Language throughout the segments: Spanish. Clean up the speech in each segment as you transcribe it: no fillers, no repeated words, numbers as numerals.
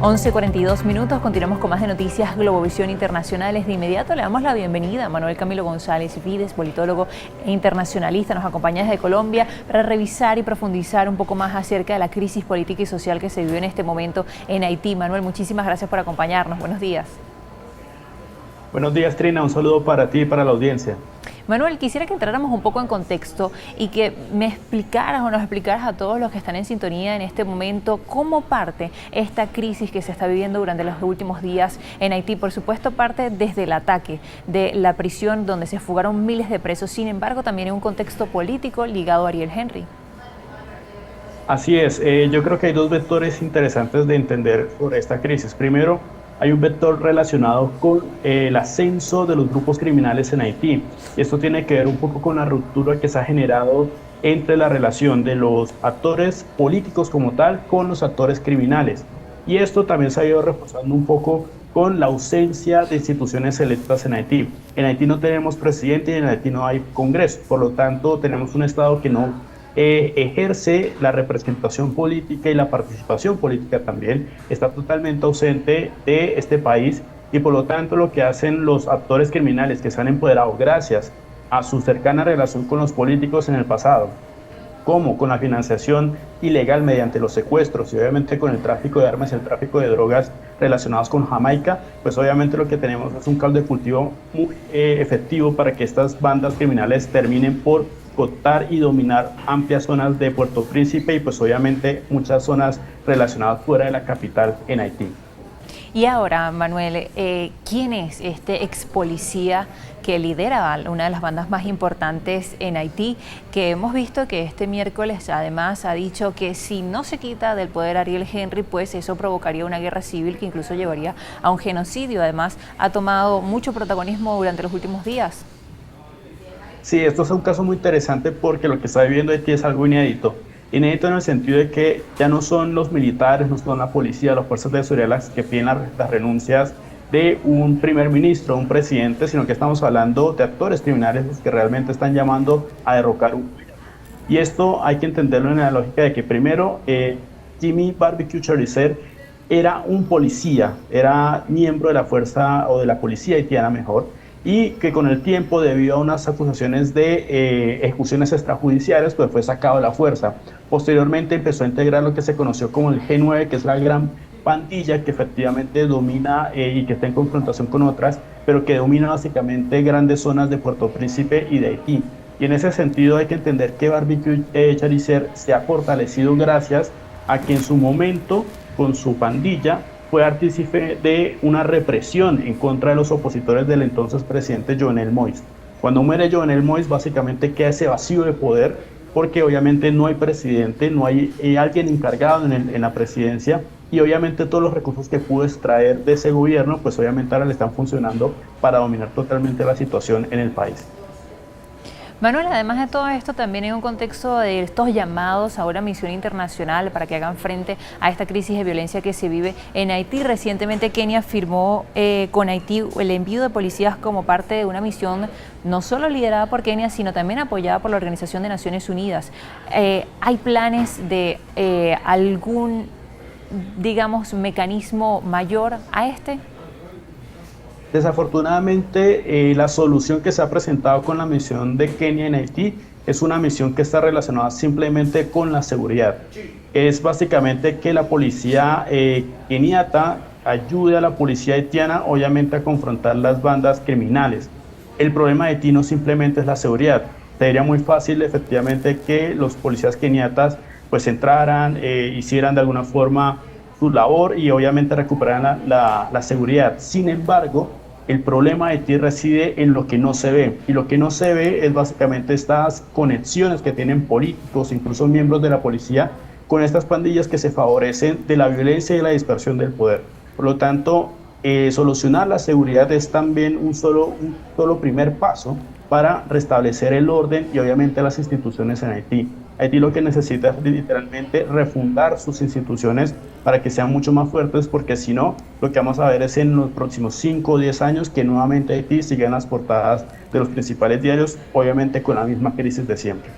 11:42. Continuamos con más de Noticias Globovisión Internacionales. De inmediato le damos la bienvenida a Manuel Camilo González Vides, politólogo e internacionalista. Nos acompaña desde Colombia para revisar y profundizar un poco más acerca de la crisis política y social que se vive en este momento en Haití. Manuel, muchísimas gracias por acompañarnos. Buenos días. Buenos días, Trina. Un saludo para ti y para la audiencia. Manuel, quisiera que entráramos un poco en contexto y que me explicaras o nos explicaras a todos los que están en sintonía en este momento cómo parte esta crisis que se está viviendo durante los últimos días en Haití. Por supuesto, parte desde el ataque de la prisión donde se fugaron miles de presos, sin embargo, también en un contexto político ligado a Ariel Henry. Así es. Yo creo que hay dos vectores interesantes de entender sobre esta crisis. Primero, hay un vector relacionado con el ascenso de los grupos criminales en Haití. Esto tiene que ver un poco con la ruptura que se ha generado entre la relación de los actores políticos como tal con los actores criminales. Y esto también se ha ido reforzando un poco con la ausencia de instituciones electas en Haití. En Haití no tenemos presidente y en Haití no hay Congreso. Por lo tanto, tenemos un Estado que no ejerce la representación política y la participación política también. Está totalmente ausente de este país y por lo tanto lo que hacen los actores criminales que se han empoderado gracias a su cercana relación con los políticos en el pasado, como con la financiación ilegal mediante los secuestros y obviamente con el tráfico de armas y el tráfico de drogas relacionados con Jamaica, pues obviamente lo que tenemos es un caldo de cultivo muy efectivo para que estas bandas criminales terminen por cooptar y dominar amplias zonas de Puerto Príncipe y pues obviamente muchas zonas relacionadas fuera de la capital en Haití. Y ahora, Manuel, ¿quién es este ex policía que lidera una de las bandas más importantes en Haití? Que hemos visto que este miércoles además ha dicho que si no se quita del poder Ariel Henry, pues eso provocaría una guerra civil que incluso llevaría a un genocidio. Además, ha tomado mucho protagonismo durante los últimos días. Sí, esto es un caso muy interesante porque lo que está viviendo Haití es algo inédito. Inédito en el sentido de que ya no son los militares, no son la policía, las fuerzas de seguridad las que piden las renuncias de un primer ministro, un presidente, sino que estamos hablando de actores criminales los que realmente están llamando a derrocar un gobierno. Y esto hay que entenderlo en la lógica de que primero Jimmy Barbecue Cherizer era un policía, era miembro de la fuerza o de la policía haitiana mejor, y que con el tiempo, debido a unas acusaciones de ejecuciones extrajudiciales, pues fue sacado de la fuerza. Posteriormente empezó a integrar lo que se conoció como el G9, que es la gran pandilla que efectivamente domina y que está en confrontación con otras, pero que domina básicamente grandes zonas de Puerto Príncipe y de Haití. Y en ese sentido hay que entender que Barbecue Cherizer se ha fortalecido gracias a que en su momento, con su pandilla, fue artífice de una represión en contra de los opositores del entonces presidente Jovenel Moïse. Cuando muere Jovenel Moïse, básicamente queda ese vacío de poder, porque obviamente no hay presidente, no hay alguien encargado en la presidencia, y obviamente todos los recursos que pudo extraer de ese gobierno, pues obviamente ahora le están funcionando para dominar totalmente la situación en el país. Manuel, además de todo esto, también en un contexto de estos llamados a una misión internacional para que hagan frente a esta crisis de violencia que se vive en Haití. Recientemente Kenia firmó con Haití el envío de policías como parte de una misión no solo liderada por Kenia, sino también apoyada por la Organización de Naciones Unidas. ¿Hay planes de algún, digamos, mecanismo mayor a este? Desafortunadamente, la solución que se ha presentado con la misión de Kenia en Haití es una misión que está relacionada simplemente con la seguridad. Es básicamente que la policía keniata ayude a la policía haitiana, obviamente, a confrontar las bandas criminales. El problema de Haití no simplemente es la seguridad. Sería muy fácil, efectivamente, que los policías keniatas pues entraran, hicieran de alguna forma su labor y obviamente recuperaran la seguridad. Sin embargo, el problema de Haití reside en lo que no se ve, y lo que no se ve es básicamente estas conexiones que tienen políticos, incluso miembros de la policía, con estas pandillas que se favorecen de la violencia y de la dispersión del poder. Por lo tanto, solucionar la seguridad es también un solo primer paso para restablecer el orden y obviamente las instituciones en Haití. Haití lo que necesita es literalmente refundar sus instituciones para que sean mucho más fuertes, porque si no, lo que vamos a ver es en los próximos 5 o 10 años que nuevamente Haití siga en las portadas de los principales diarios, obviamente con la misma crisis de siempre.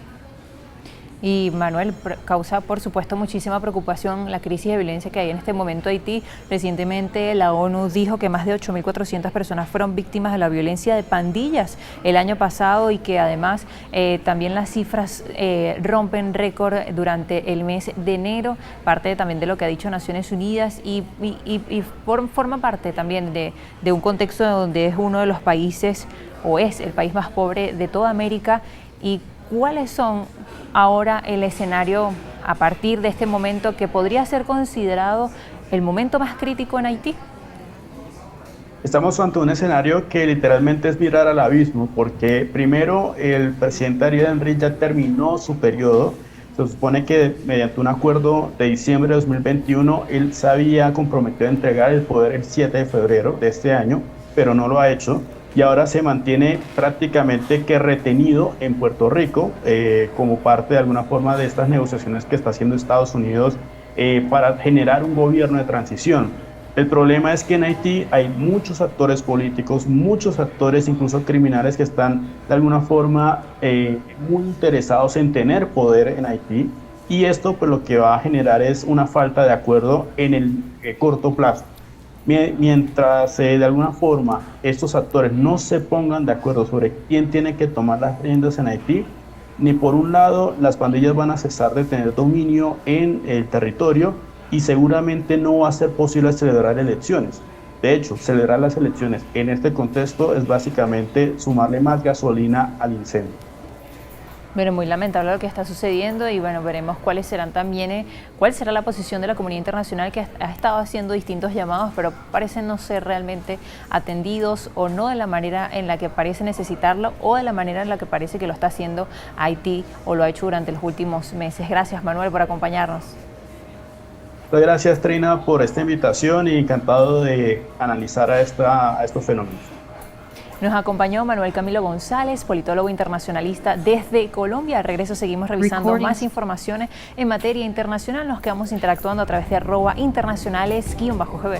Y Manuel, causa por supuesto muchísima preocupación la crisis de violencia que hay en este momento en Haití. Recientemente la ONU dijo que más de 8.400 personas fueron víctimas de la violencia de pandillas el año pasado y que además también las cifras rompen récord durante el mes de enero, parte también de lo que ha dicho Naciones Unidas y forma parte también de un contexto donde es uno de los países o es el país más pobre de toda América. ¿Y cuáles son ahora el escenario a partir de este momento que podría ser considerado el momento más crítico en Haití? Estamos ante un escenario que literalmente es mirar al abismo, porque primero el presidente Ariel Henry ya terminó su periodo. Se supone que mediante un acuerdo de diciembre de 2021 él se había comprometido a entregar el poder el 7 de febrero de este año, pero no lo ha hecho. Y ahora se mantiene prácticamente que retenido en Puerto Rico como parte de alguna forma de estas negociaciones que está haciendo Estados Unidos para generar un gobierno de transición. El problema es que en Haití hay muchos actores políticos, muchos actores incluso criminales que están de alguna forma muy interesados en tener poder en Haití, y esto pues lo que va a generar es una falta de acuerdo en el corto plazo. Mientras de alguna forma estos actores no se pongan de acuerdo sobre quién tiene que tomar las riendas en Haití, ni por un lado las pandillas van a cesar de tener dominio en el territorio y seguramente no va a ser posible celebrar elecciones. De hecho, celebrar las elecciones en este contexto es básicamente sumarle más gasolina al incendio. Bueno, muy lamentable lo que está sucediendo y bueno, veremos cuáles serán también, cuál será la posición de la comunidad internacional que ha estado haciendo distintos llamados, pero parecen no ser realmente atendidos o no de la manera en la que parece necesitarlo o de la manera en la que parece que lo está haciendo Haití o lo ha hecho durante los últimos meses. Gracias, Manuel, por acompañarnos. Muchas gracias, Trina, por esta invitación y encantado de analizar a estos fenómenos. Nos acompañó Manuel Camilo González, politólogo internacionalista desde Colombia. Al regreso seguimos revisando más informaciones en materia internacional. Nos quedamos interactuando a través de @internacionales_GB.